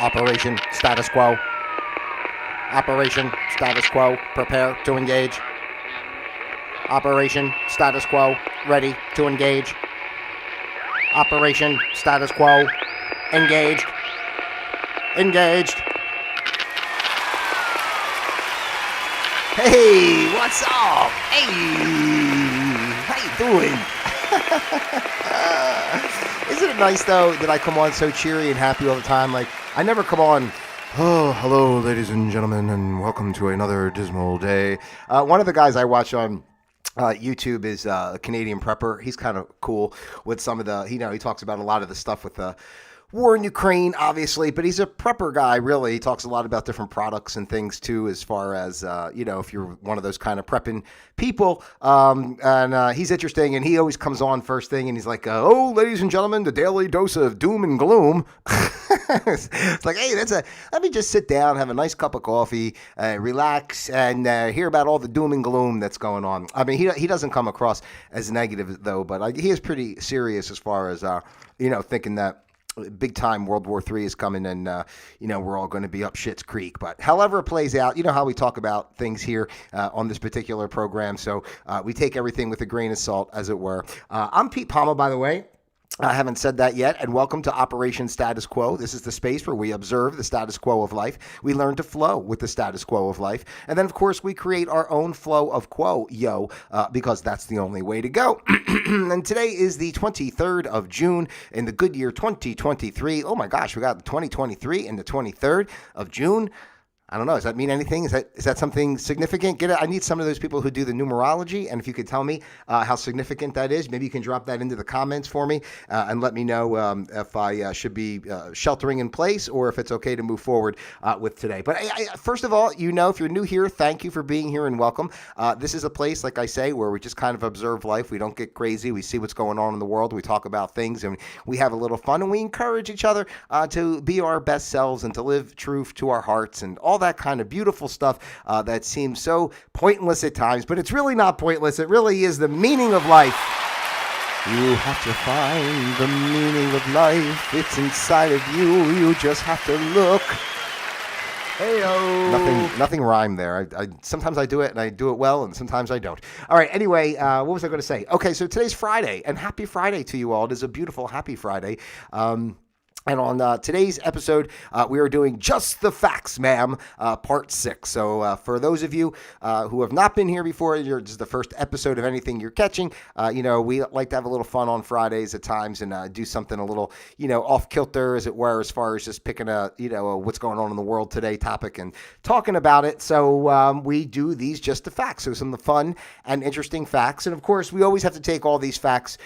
Operation status quo. Operation status quo. Prepare to engage. Operation status quo. Ready to engage. Operation status quo. Engaged. Engaged. Hey, what's up? Hey, how you doing? Isn't it nice, though, that I come on so cheery and happy all the time? Like, I never come on, oh, hello, ladies and gentlemen, and welcome to another dismal day. One of the guys I watch on YouTube is a Canadian prepper. He's kind of cool with some of the, he talks about a lot of the stuff with the war in Ukraine, obviously, but he's a prepper guy, really. He talks a lot about different products and things, too, as far as, if you're one of those kind of prepping people. And he's interesting, and he always comes on first thing, and he's like, oh, ladies and gentlemen, the daily dose of doom and gloom. It's like, hey, let me just sit down, have a nice cup of coffee, relax, and hear about all the doom and gloom that's going on. I mean, he doesn't come across as negative, though, but he is pretty serious as far as, thinking that big time World War III is coming and, we're all going to be up Schitt's Creek. But however it plays out, you know how we talk about things here on this particular program. So we take everything with a grain of salt, as it were. I'm Pete Palma, by the way. I haven't said that yet, and welcome to Operation Status Quo. This is the space where we observe the status quo of life. We learn to flow with the status quo of life. And then, of course, we create our own flow of quo, because that's the only way to go. And today is the 23rd of June in the good year 2023. Oh, my gosh, we got 2023 and the 23rd of June. I don't know. Does that mean anything? Is that something significant? I need some of those people who do the numerology, and if you could tell me how significant that is, maybe you can drop that into the comments for me and let me know if I should be sheltering in place or if it's okay to move forward with today. But first of all, if you're new here, thank you for being here and welcome. This is a place, like I say, where we just kind of observe life. We don't get crazy. We see what's going on in the world. We talk about things, and we have a little fun, and we encourage each other to be our best selves and to live truth to our hearts and all that kind of beautiful stuff that seems so pointless at times, but it's really not pointless. It really is the meaning of life. You have to find the meaning of life. It's inside of you. You just have to look. Heyo. Nothing rhymed there. I sometimes I do it and I do it well, and sometimes I don't. All right. Anyway, what was I going to say? Okay, so today's Friday, and happy Friday to you all. It is a beautiful, happy Friday. And on today's episode, we are doing Just the Facts, ma'am, part 6. So for those of you who have not been here before, this is the first episode of anything you're catching. We like to have a little fun on Fridays at times and do something a little, off kilter, as it were, as far as just picking a what's going on in the world today topic and talking about it. So we do these Just the Facts. So some of the fun and interesting facts. And of course, we always have to take all these facts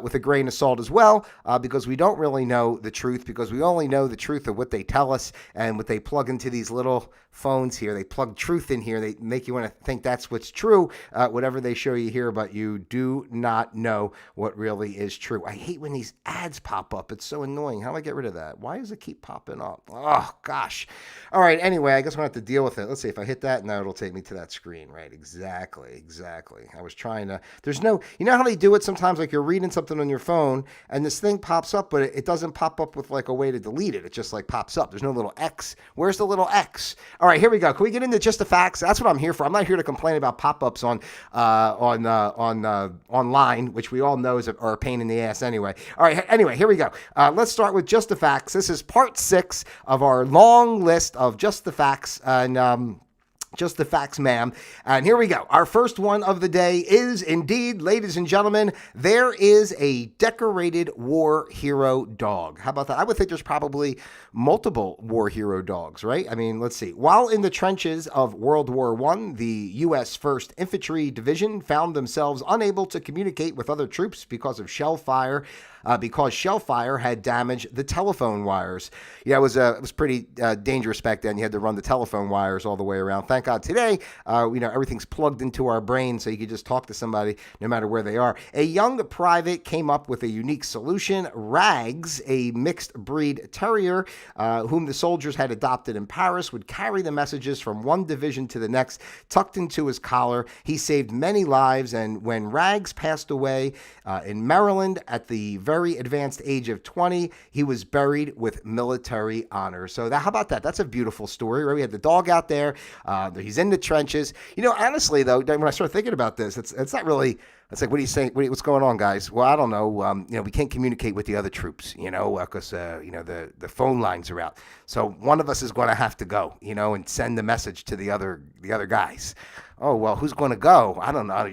with a grain of salt as well, because we don't really know the truth, because we only know the truth of what they tell us and what they plug into these little phones here. They plug truth in here. They make you want to think that's what's true, whatever they show you here, but you do not know what really is true. I hate when these ads pop up. It's so annoying. How do I get rid of that? Why does it keep popping up? Oh, gosh. All right. Anyway, I guess I'm going to have to deal with it. Let's see if I hit that. Now it'll take me to that screen, right? Exactly. I was trying to, how they do it sometimes, like you're reading something on your phone and this thing pops up, but it doesn't pop up with like a way to delete it. It just like pops up. There's no little X. Where's the little X? All right, here we go. Can we get into Just the Facts? That's what I'm here for. I'm not here to complain about pop-ups on online, which we all know are a pain in the ass anyway. All right, anyway, here we go. Let's start with Just the Facts. This is part 6 of our long list of Just the Facts, and Just the Facts, ma'am. And here we go. Our first one of the day is indeed, ladies and gentlemen, there is a decorated war hero dog. How about that? I would think there's probably multiple war hero dogs, right? I mean, let's see. While in the trenches of World War I, the U.S. 1st Infantry Division found themselves unable to communicate with other troops because of shell fire. Because shell fire had damaged the telephone wires. Yeah, it was pretty dangerous back then. You had to run the telephone wires all the way around. thank God today, everything's plugged into our brain so you can just talk to somebody no matter where they are. A young private came up with a unique solution. Rags, a mixed breed terrier whom the soldiers had adopted in Paris, would carry the messages from one division to the next, tucked into his collar. He saved many lives, and when Rags passed away in Maryland at the very advanced age of 20, he was buried with military honors. So how about that? That's a beautiful story, right? We had the dog out there. He's in the trenches. Honestly, though, when I started thinking about this, it's not really... It's like, what are you saying? What's going on, guys? Well, I don't know. We can't communicate with the other troops, because, the phone lines are out. So one of us is going to have to go, and send the message to the other guys. Oh, well, who's going to go? I don't know.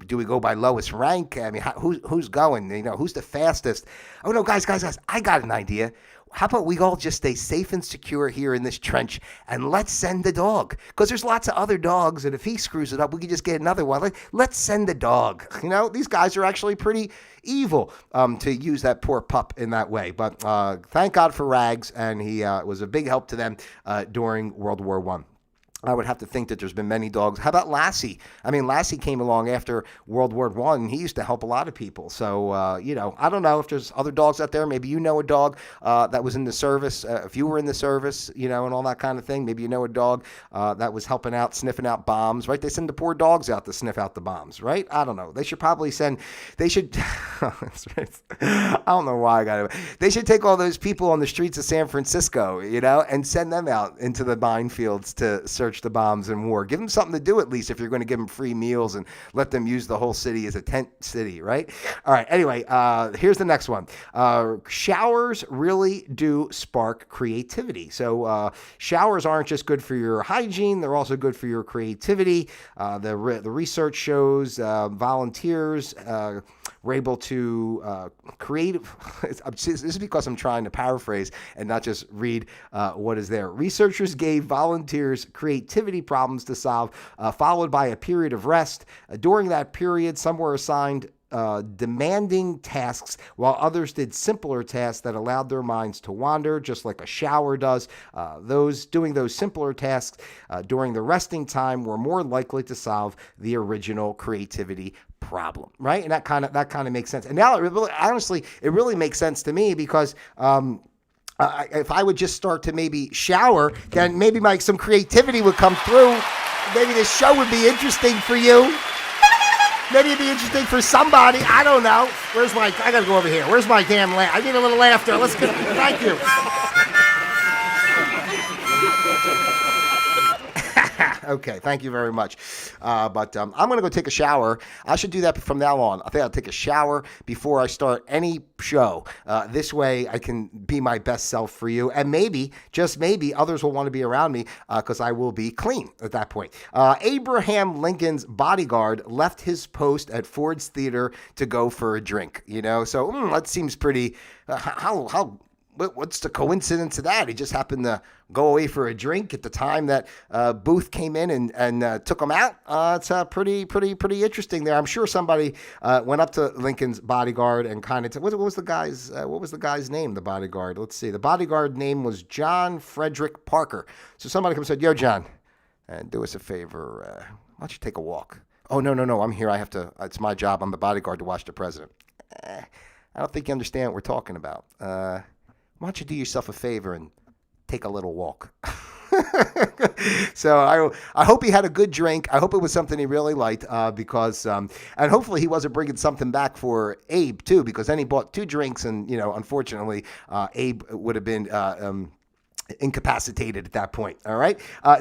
Do we go by lowest rank? I mean, who's going? Who's the fastest? Oh, no, guys, I got an idea. How about we all just stay safe and secure here in this trench, and let's send the dog? Because there's lots of other dogs, and if he screws it up, we can just get another one. Let's send the dog. These guys are actually pretty evil to use that poor pup in that way. But thank God for Rags, and he was a big help to them during World War I. I would have to think that there's been many dogs. How about Lassie? I mean, Lassie came along after World War I, and he used to help a lot of people. So, I don't know if there's other dogs out there. Maybe a dog that was in the service. If you were in the service, and all that kind of thing, maybe a dog that was helping out, sniffing out bombs, right? They send the poor dogs out to sniff out the bombs, right? I don't know. They should probably I don't know why I got it. They should take all those people on the streets of San Francisco, and send them out into the minefields to search the bombs in war. Give them something to do, at least, if you're going to give them free meals and let them use the whole city as a tent city, right? All right. Anyway, here's the next one. Showers really do spark creativity. So showers aren't just good for your hygiene. They're also good for your creativity. The research shows volunteers were able to create. This is because I'm trying to paraphrase and not just read what is there. Researchers gave volunteers creativity problems to solve, followed by a period of rest. During that period, some were assigned demanding tasks, while others did simpler tasks that allowed their minds to wander, just like a shower does. Those doing those simpler tasks during the resting time were more likely to solve the original creativity problem, right? And that kind of makes sense. And now, honestly, it really makes sense to me because if I would just start to maybe shower, then maybe some creativity would come through. Maybe this show would be interesting for you. Maybe it'd be interesting for somebody. I don't know. I gotta go over here. Where's my damn laugh? I need a little laughter. Let's get it. Thank you. Okay, thank you very much. But I'm going to go take a shower. I should do that from now on. I think I'll take a shower before I start any show. This way I can be my best self for you. And maybe, just maybe, others will want to be around me because I will be clean at that point. Abraham Lincoln's bodyguard left his post at Ford's Theater to go for a drink. So that seems pretty... What's the coincidence of that? He just happened to go away for a drink at the time that Booth came in and took him out. It's pretty interesting there. I'm sure somebody went up to Lincoln's bodyguard and kind of what was the guy's name? The bodyguard. Let's see. The bodyguard name was John Frederick Parker. So somebody comes and said, "Yo, John, do us a favor. Why don't you take a walk?" "Oh, no. I'm here. I have to. It's my job. I'm the bodyguard to watch the president." I don't think you understand what we're talking about. Why don't you do yourself a favor and take a little walk? So I hope he had a good drink. I hope it was something he really liked because, and hopefully he wasn't bringing something back for Abe too, because then he bought 2 drinks and, unfortunately, Abe would have been incapacitated at that point. All right.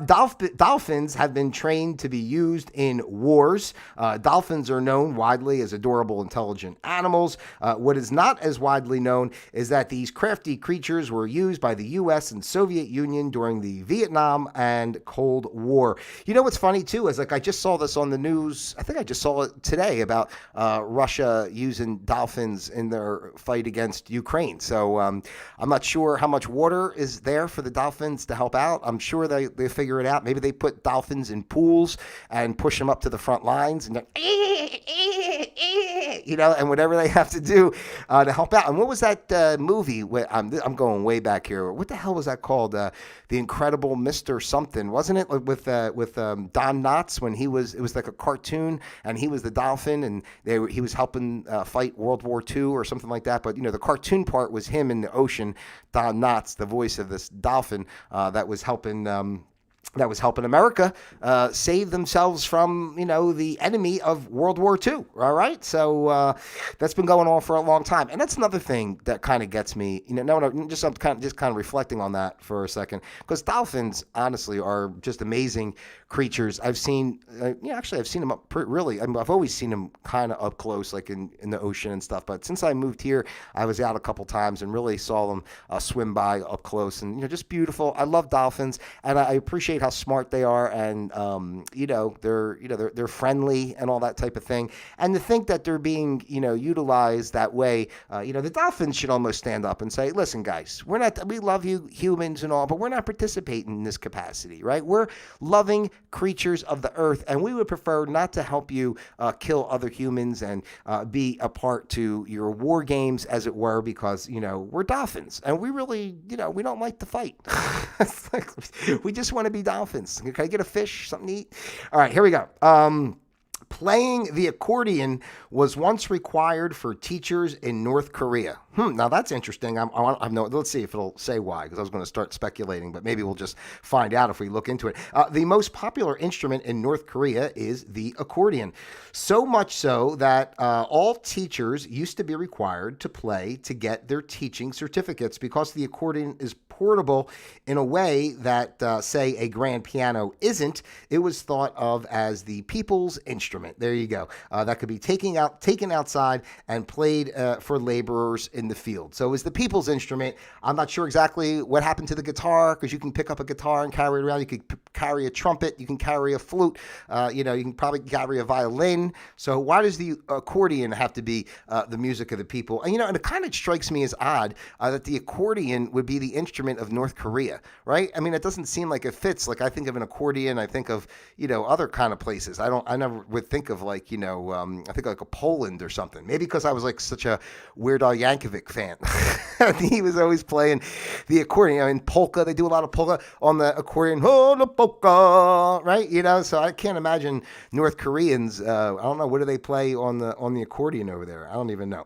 Dolphins have been trained to be used in wars. Dolphins are known widely as adorable, intelligent animals. What is not as widely known is that these crafty creatures were used by the U.S. and Soviet Union during the Vietnam and Cold War. What's funny too is I just saw this on the news. I think I just saw it today about Russia using dolphins in their fight against Ukraine. So I'm not sure how much water is there for the dolphins to help out. I'm sure they figure it out. Maybe they put dolphins in pools and push them up to the front lines and day, and whatever they have to do to help out. And what was that movie? I'm going way back here. What the hell was that called? The Incredible Mr. Something, wasn't it? With Don Knotts, when it was like a cartoon, and he was the dolphin, and he was helping fight World War II or something like that. But the cartoon part was him in the ocean. Don Knotts, the voice of this dolphin that was helping America save themselves from, the enemy of World War II. All right. So that's been going on for a long time. And that's another thing that kind of gets me, I'm kind of reflecting on that for a second, because dolphins, honestly, are just amazing creatures. I've seen, I've seen them I've always seen them kind of up close, like in the ocean and stuff. But since I moved here, I was out a couple times and really saw them swim by up close, and, just beautiful. I love dolphins, and I appreciate how smart they are, and they're friendly and all that type of thing. And to think that they're being utilized that way, the dolphins should almost stand up and say, "Listen, guys, we love you humans and all, but we're not participating in this capacity, right? We're loving creatures of the earth, and we would prefer not to help you kill other humans and be a part to your war games, as it were, because we're dolphins, and we really we don't like to fight. We just want to be dolphins. Can I get a fish, something to eat?" All right, here we go. Playing the accordion was once required for teachers in North Korea. Now that's interesting. Let's see if it'll say why, because I was going to start speculating, but maybe we'll just find out if we look into it. The most popular instrument in North Korea is the accordion. So much so that all teachers used to be required to play to get their teaching certificates, because the accordion is portable in a way that, say, a grand piano isn't. It was thought of as the people's instrument. There you go. That could be taken outside and played for laborers in the field. So it was the people's instrument. I'm not sure exactly what happened to the guitar, because you can pick up a guitar and carry it around. You could carry a trumpet. You can carry a flute. You can probably carry a violin. So why does the accordion have to be the music of the people? And, and it kind of strikes me as odd that the accordion would be the instrument of North Korea, right? I mean, it doesn't seem like it fits. Like, I think of an accordion, I think of, other kind of places. I never would think of, like, I think like a Poland or something. Maybe because I was like such a Weird Al Yankovic fan. He was always playing the accordion. In polka, they do a lot of polka on the accordion. Oh, the polka, right? So I can't imagine North Koreans. I don't know, what do they play on the accordion over there? I don't even know.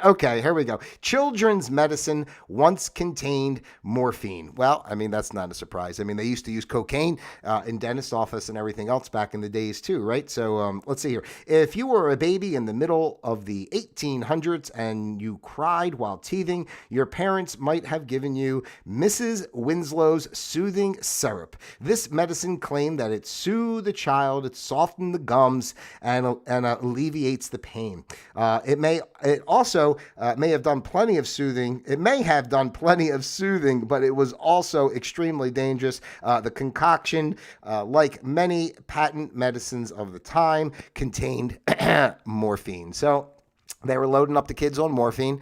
Okay, here we go. Children's medicine once contained morphine. Well, I mean, that's not a surprise. I mean, they used to use cocaine in dentist's office and everything else back in the days too, right? So let's see here. If you were a baby in the middle of the 1800s and you cried while teething, your parents might have given you Mrs. Winslow's soothing syrup. This medicine claimed that it soothed the child, it softened the gums, and alleviates the pain. It also may have done plenty of soothing. It may have done plenty of soothing, but it was also extremely dangerous. The concoction, like many patent medicines of the time, contained morphine. So they were loading up the kids on morphine.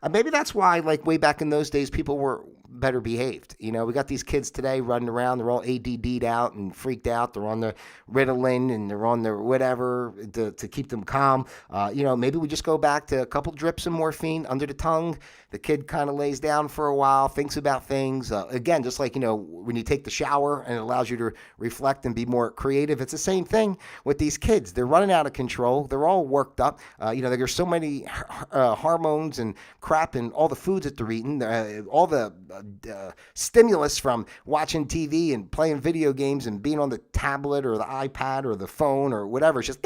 Maybe that's why, like, way back in those days, people were better behaved. We got these kids today running around. They're all ADD'd out and freaked out. They're on the Ritalin and they're on their whatever to keep them calm. Maybe we just go back to a couple drips of morphine under the tongue. The kid kind of lays down for a while, thinks about things. Again, just like, when you take the shower and it allows you to reflect and be more creative. It's the same thing with these kids. They're running out of control. They're all worked up. There's so many hormones and crap in all the foods that they're eating. All the stimulus from watching TV and playing video games and being on the tablet or the iPad or the phone or whatever. It's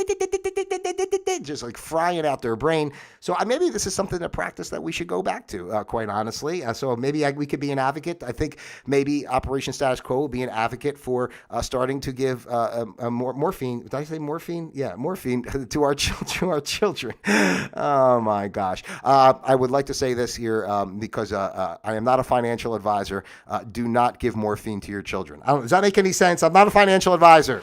just like frying out their brain. So maybe this is something, a practice that we should go back to, quite honestly. So maybe we could be an advocate. I think maybe Operation Status Quo will be an advocate for starting to give morphine. Did I say morphine? Yeah, morphine to our children. Oh my gosh. I would like to say this here because I am not a financial advisor. Do not give morphine to your children. Does that make any sense? I'm not a financial advisor.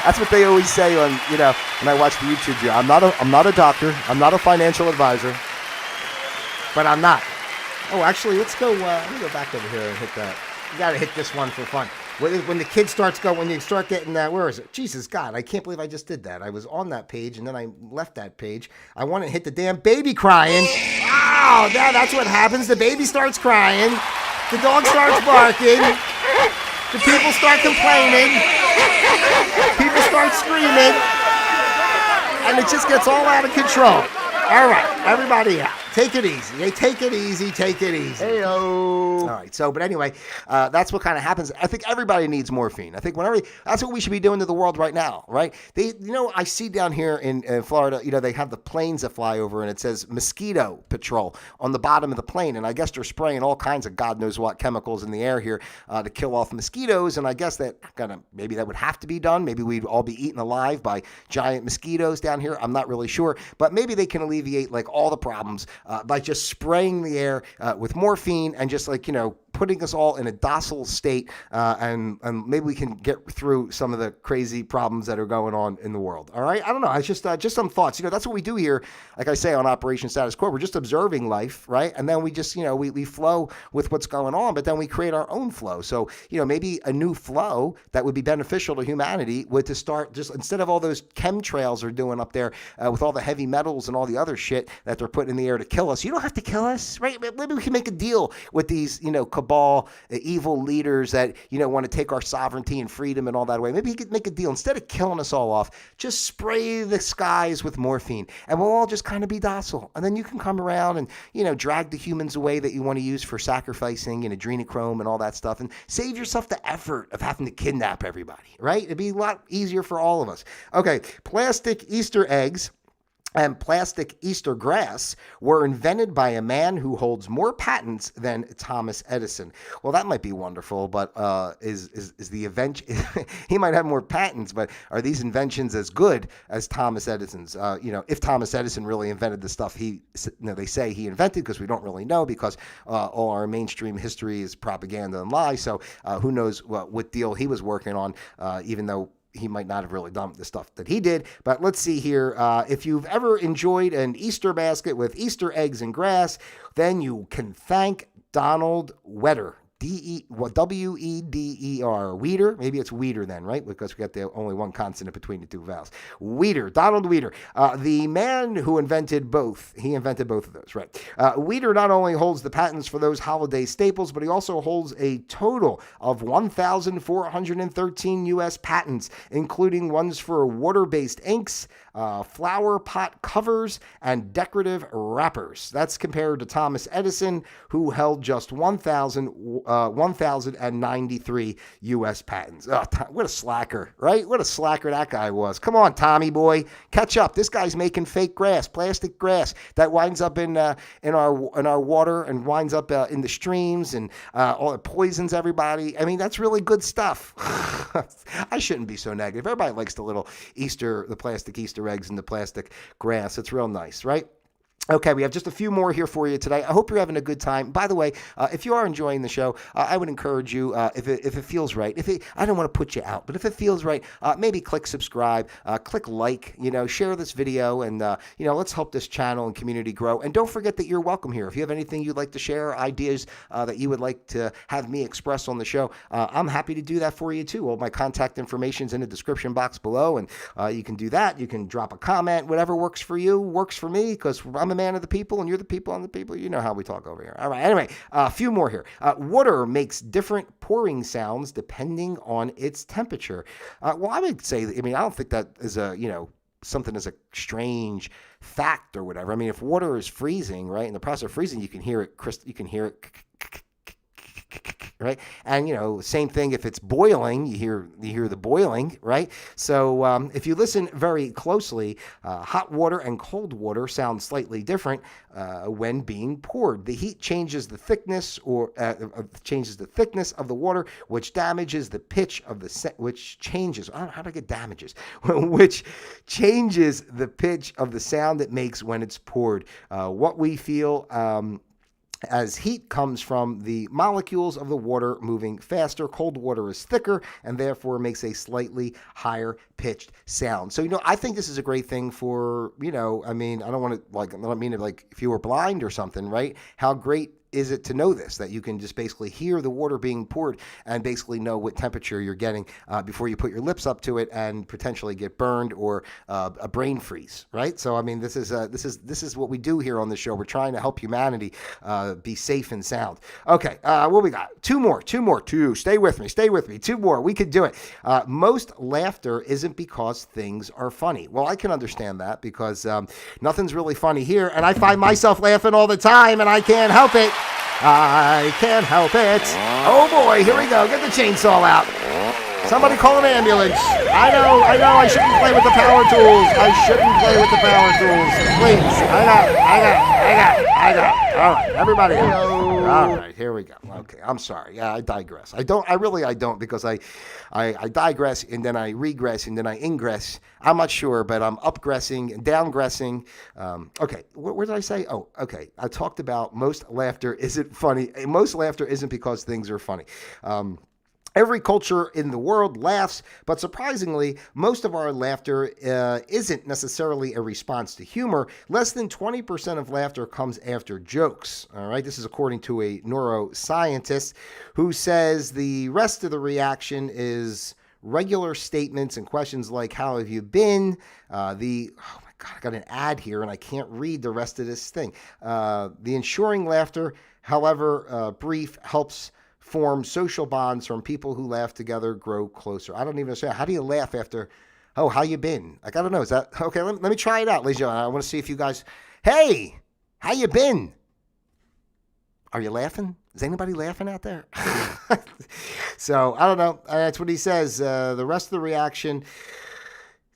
That's what they always say on, when I watch the YouTube video. I'm not a doctor. I'm not a financial advisor. But I'm not. Oh, actually, let's go. Let me go back over here and hit that. You got to hit this one for fun. When the kid starts going, when you start getting that, where is it? Jesus God, I can't believe I just did that. I was on that page and then I left that page. I want to hit the damn baby crying. Oh, that's what happens. The baby starts crying. The dog starts barking. The people start complaining. People start screaming. And it just gets all out of control. All right, everybody out. Take it easy. Hey, take it easy. Take it easy. Heyo. All right. So, but anyway, that's what kind of happens. I think everybody needs morphine. I think that's what we should be doing to the world right now, right? I see down here in Florida, they have the planes that fly over and it says mosquito patrol on the bottom of the plane. And I guess they're spraying all kinds of God knows what chemicals in the air here to kill off mosquitoes. And I guess maybe that would have to be done. Maybe we'd all be eaten alive by giant mosquitoes down here. I'm not really sure, but maybe they can alleviate like all the problems by just spraying the air with morphine and just putting us all in a docile state, and maybe we can get through some of the crazy problems that are going on in the world. All right, I don't know. It's just some thoughts. That's what we do here. Like I say on Operation Status Quo, we're just observing life, right? And then we just we flow with what's going on, but then we create our own flow. So maybe a new flow that would be beneficial to humanity would to start just instead of all those chemtrails are doing up there with all the heavy metals and all the other shit that they're putting in the air to kill us. You don't have to kill us, right? Maybe we can make a deal with these cabal evil leaders that want to take our sovereignty and freedom and all that away. Maybe he could make a deal instead of killing us all off. Just spray the skies with morphine, and we'll all just kind of be docile. And then you can come around and drag the humans away that you want to use for sacrificing and adrenochrome and all that stuff, and save yourself the effort of having to kidnap everybody. Right? It'd be a lot easier for all of us. Okay, plastic Easter eggs and plastic Easter grass were invented by a man who holds more patents than Thomas Edison. Well, that might be wonderful, but is the invention? He might have more patents, but are these inventions as good as Thomas Edison's? If Thomas Edison really invented the stuff they say he invented, because we don't really know, because all our mainstream history is propaganda and lies. So who knows what deal he was working on, even though he might not have really done the stuff that he did. But let's see here. If you've ever enjoyed an Easter basket with Easter eggs and grass, then you can thank Donald Weder. Weder. Weeder? Maybe it's Weeder then, right? Because we got only one consonant between the two vowels. Weeder. Donald Weder. The man who invented both. He invented both of those, right? Weeder not only holds the patents for those holiday staples, but he also holds a total of 1,413 U.S. patents, including ones for water-based inks, flower pot covers, and decorative wrappers. That's compared to Thomas Edison, who held just 1,093 U.S. patents. Oh, what a slacker, right? What a slacker that guy was. Come on, Tommy boy, catch up. This guy's making fake grass, plastic grass that winds up in our water and winds up in the streams and all it poisons everybody. I mean, that's really good stuff. I shouldn't be so negative. Everybody likes the plastic Easter eggs and the plastic grass. It's real nice, right? Okay, we have just a few more here for you today. I hope you're having a good time. By the way, if you are enjoying the show, I would encourage you, if it feels right, I don't want to put you out, but if it feels right, maybe click subscribe, click like, share this video, and let's help this channel and community grow. And don't forget that you're welcome here. If you have anything you'd like to share, ideas that you would like to have me express on the show, I'm happy to do that for you too. All my contact information is in the description box below, and you can do that. You can drop a comment. Whatever works for you works for me, because I'm a man of the people and you're the people on the people. You know how we talk over here. All right. Anyway, a few more here. Water makes different pouring sounds depending on its temperature. Well, I would say, I don't think that is something as a strange fact or whatever. I mean, if water is freezing, right, in the process of freezing, you can hear it, right? And, same thing if it's boiling, you hear the boiling, right? So if you listen very closely, hot water and cold water sound slightly different when being poured. The heat changes the thickness of the water, which damages the pitch of the which changes. I don't know how to get damages, which changes the pitch of the sound it makes when it's poured. What we feel as heat comes from the molecules of the water moving faster. Cold water is thicker and therefore makes a slightly higher pitched sound. So, I think this is a great thing for, I don't want to I don't mean it like if you were blind or something, right? How great is it to know this, that you can just basically hear the water being poured and basically know what temperature you're getting before you put your lips up to it and potentially get burned or a brain freeze, right? So, I mean, this is what we do here on the show. We're trying to help humanity be safe and sound. Okay, what we got? Two more. Stay with me. Two more. We could do it. Most laughter isn't because things are funny. Well, I can understand that because nothing's really funny here, and I find myself laughing all the time, and I can't help it. I can't help it. Oh boy, here we go. Get the chainsaw out. Somebody call an ambulance. I know. I shouldn't play with the power tools. Please. I got. All right, everybody. All right, here we go. Okay, I'm sorry. Yeah, I digress. I don't because I digress and then I regress and then I ingress. I'm not sure, but I'm upgressing and downgressing. Okay, where did I say? Oh, okay. I talked about most laughter isn't funny. Most laughter isn't because things are funny. Every culture in the world laughs, but surprisingly, most of our laughter isn't necessarily a response to humor. Less than 20% of laughter comes after jokes. All right, this is according to a neuroscientist who says the rest of the reaction is regular statements and questions like, how have you been? Oh my God, I got an ad here and I can't read the rest of this thing. The ensuring laughter, however brief, helps form social bonds from people who laugh together, grow closer. I don't even understand. How do you laugh after, oh, how you been? Like, I don't know. Is that, okay, let me try it out, ladies and gentlemen. I want to see if you guys, hey, how you been? Are you laughing? Is anybody laughing out there? So, I don't know. That's what he says. The rest of the reaction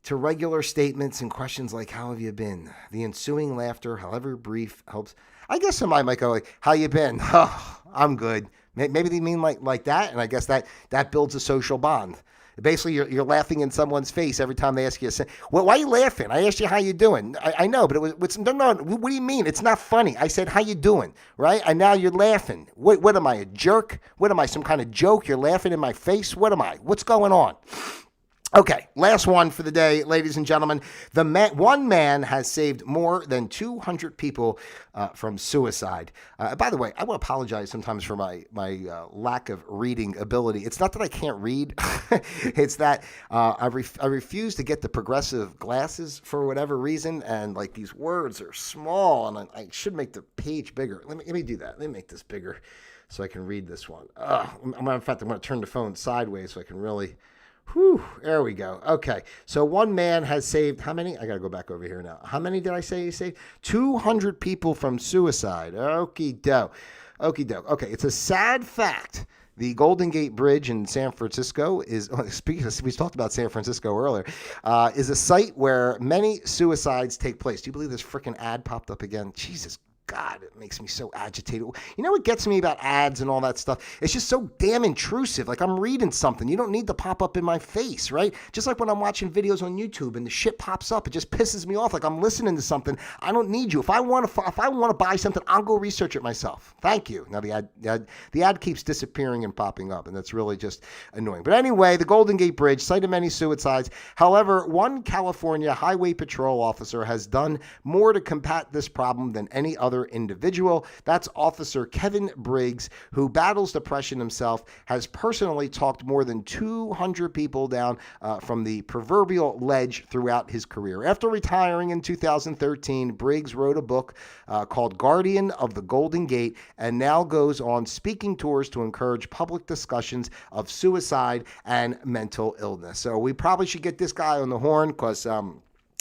to regular statements and questions like, how have you been? The ensuing laughter, however brief, helps. I guess somebody might go like, how you been? Oh, I'm good. Maybe they mean like that, and I guess that builds a social bond. Basically, you're laughing in someone's face every time they ask you. Well, why are you laughing? I asked you how you doing. I know, but it was no. What do you mean? It's not funny. I said how you doing, right? And now you're laughing. What am I, a jerk? What am I, some kind of joke? You're laughing in my face. What am I? What's going on? Okay, last one for the day, ladies and gentlemen. One man has saved more than 200 people from suicide. By the way, I will apologize sometimes for my lack of reading ability. It's not that I can't read. It's that I refuse to get the progressive glasses for whatever reason, and like these words are small, and I should make the page bigger. Let me do that. Let me make this bigger so I can read this one. In fact, I'm going to turn the phone sideways so I can really... Whew, there we go. Okay, so one man has saved, how many? I got to go back over here now. How many did I say he saved? 200 people from suicide. Okie doke. Okay, it's a sad fact. The Golden Gate Bridge in San Francisco is, we talked about San Francisco earlier, is a site where many suicides take place. Do you believe this freaking ad popped up again? Jesus God, it makes me so agitated. You know what gets me about ads and all that stuff? It's just so damn intrusive. Like, I'm reading something. You don't need to pop up in my face, right? Just like when I'm watching videos on YouTube and the shit pops up, it just pisses me off. Like, I'm listening to something. I don't need you. If I want to buy something, I'll go research it myself. Thank you. Now, the ad keeps disappearing and popping up, and that's really just annoying. But anyway, the Golden Gate Bridge, site of many suicides. However, one California Highway Patrol officer has done more to combat this problem than any other individual. That's Officer Kevin Briggs, who battles depression himself, has personally talked more than 200 people down from the proverbial ledge throughout his career. After retiring in 2013, Briggs wrote a book called Guardian of the Golden Gate, and now goes on speaking tours to encourage public discussions of suicide and mental illness. So we probably should get this guy on the horn, because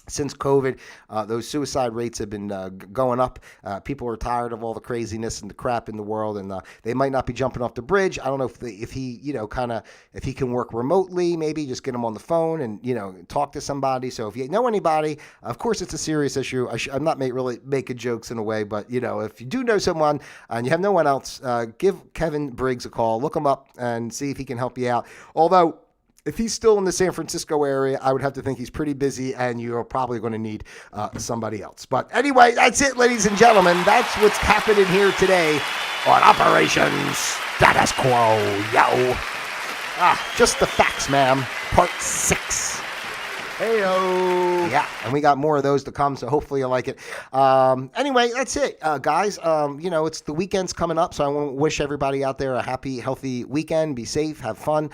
since COVID, those suicide rates have been going up. People are tired of all the craziness and the crap in the world, and they might not be jumping off the bridge. I don't know if he can work remotely, maybe just get him on the phone and talk to somebody. So if you know anybody, of course it's a serious issue. I'm not really making jokes in a way, but if you do know someone and you have no one else, give Kevin Briggs a call, look him up, and see if he can help you out. Although, if he's still in the San Francisco area, I would have to think he's pretty busy, and you're probably going to need somebody else. But anyway, that's it, ladies and gentlemen. That's what's happening here today on Operation Status Quo, yo. Just the facts, ma'am. Part 6. Hey-o. Yeah, and we got more of those to come, so hopefully you like it. Anyway, that's it, guys. It's the weekend's coming up, so I want to wish everybody out there a happy, healthy weekend. Be safe, have fun,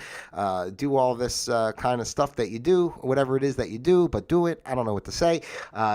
do all this kind of stuff that you do, whatever it is that you do, but do it. I don't know what to say.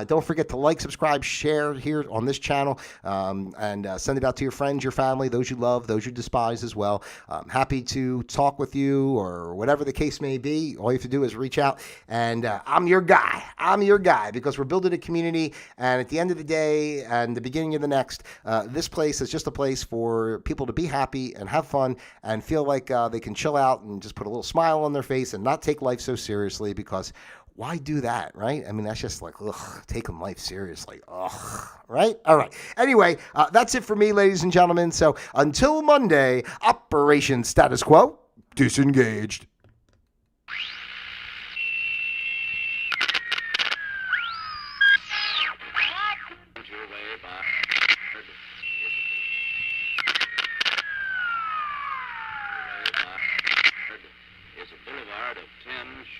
Don't forget to like, subscribe, share here on this channel, and send it out to your friends, your family, those you love, those you despise as well. I'm happy to talk with you or whatever the case may be. All you have to do is reach out, and I'm your guy. I'm your guy because we're building a community, and at the end of the day and the beginning of the next, this place is just a place for people to be happy and have fun and feel like they can chill out and just put a little smile on their face and not take life so seriously, because why do that, right? I mean, that's just like, ugh, taking life seriously. Ugh, right? All right. Anyway, that's it for me, ladies and gentlemen. So until Monday, Operation Status Quo, disengaged.